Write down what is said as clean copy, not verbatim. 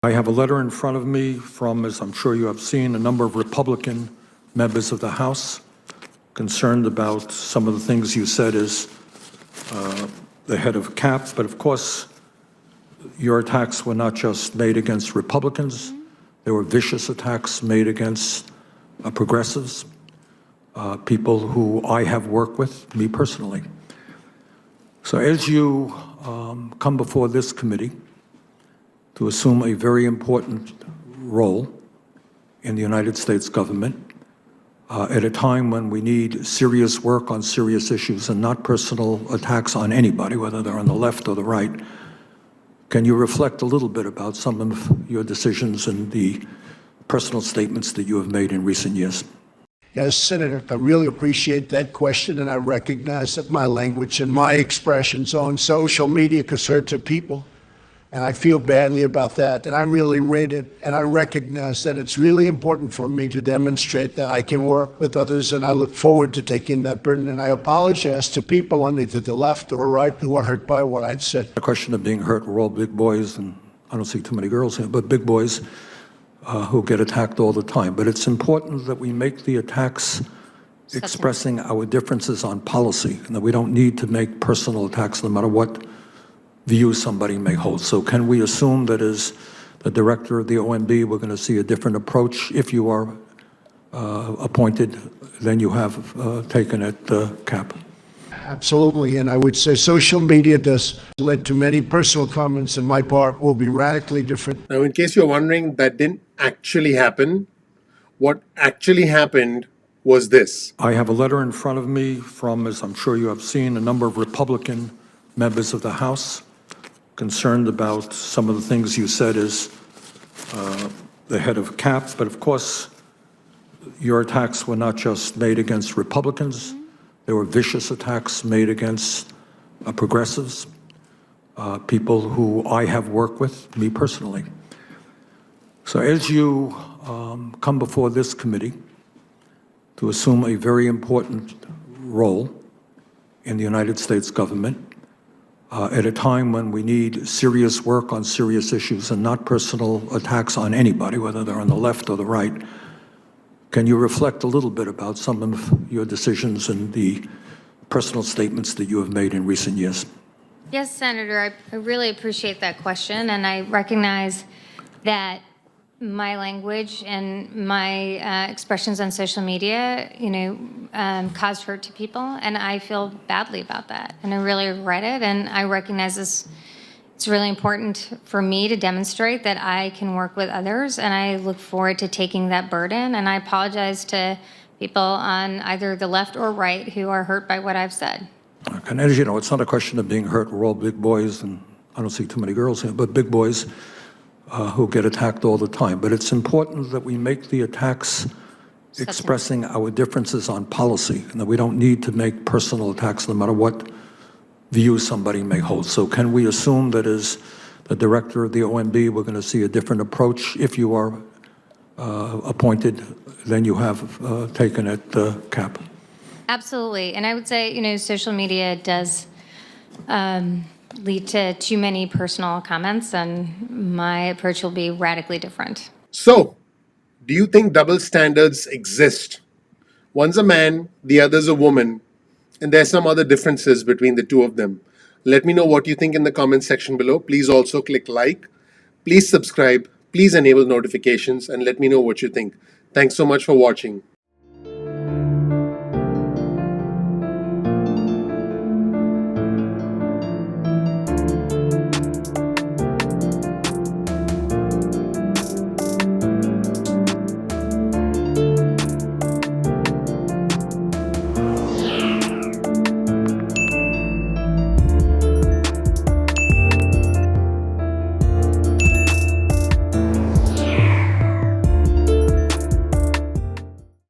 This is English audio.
I have a letter in front of me from, as I'm sure you have seen, a number of Republican members of the House concerned about some of the things you said as the head of CAP. But of course, your attacks were not just made against Republicans. There were vicious attacks made against progressives, people who I have worked with, me personally. So as you come before this committee to assume a very important role in the United States government at a time when we need serious work on serious issues and not personal attacks on anybody, whether they're on the left or the right, can you reflect a little bit about some of your decisions and the personal statements that you have made in recent years? Yes, Senator, I really appreciate that question, and I recognize that my language and my expressions on social media could hurt to people, and I feel badly about that, and I really read it, and I recognize that it's really important for me to demonstrate that I can work with others, and I look forward to taking that burden, and I apologize to people on either the left or right who are hurt by what I've said. The question of being hurt, we're all big boys, and I don't see too many girls here, but big boys who get attacked all the time. But it's important that we make the attacks expressing our differences on policy, and that we don't need to make personal attacks no matter what view somebody may hold. So can we assume that as the director of the OMB, we're going to see a different approach if you are appointed than you have taken at CAP? Absolutely, and I would say social media does lead to many personal comments, and my part will be radically different. Now, in case you're wondering, that didn't actually happen. What actually happened was this. I have a letter in front of me from, as I'm sure you have seen, a number of Republican members of the House concerned about some of the things you said as the head of CAP. But of course, your attacks were not just made against Republicans. There were vicious attacks made against progressives, people who I have worked with, me personally. So as you come before this committee to assume a very important role in the United States government at a time when we need serious work on serious issues and not personal attacks on anybody, whether they're on the left or the right, can you reflect a little bit about some of your decisions and the personal statements that you have made in recent years? Yes, Senator, I really appreciate that question, and I recognize that my language and my expressions on social media, caused hurt to people, and I feel badly about that, and I really regret it, and I recognize this. It's really important for me to demonstrate that I can work with others, and I look forward to taking that burden, and I apologize to people on either the left or right who are hurt by what I've said. And as you know, it's not a question of being hurt. We're all big boys, and I don't see too many girls here, but big boys who get attacked all the time. But it's important that we make the attacks expressing our differences on policy, and that we don't need to make personal attacks no matter what view somebody may hold. So can we assume that as the director of the OMB, we're going to see a different approach if you are appointed than you have taken at CAP? Absolutely, and I would say, social media does lead to too many personal comments, and my approach will be radically different. So, do you think double standards exist? One's a man, the other's a woman, and there's some other differences between the two of them. Let me know what you think in the comment section below. Please also click like. Please subscribe. Please enable notifications and let me know what you think. Thanks so much for watching.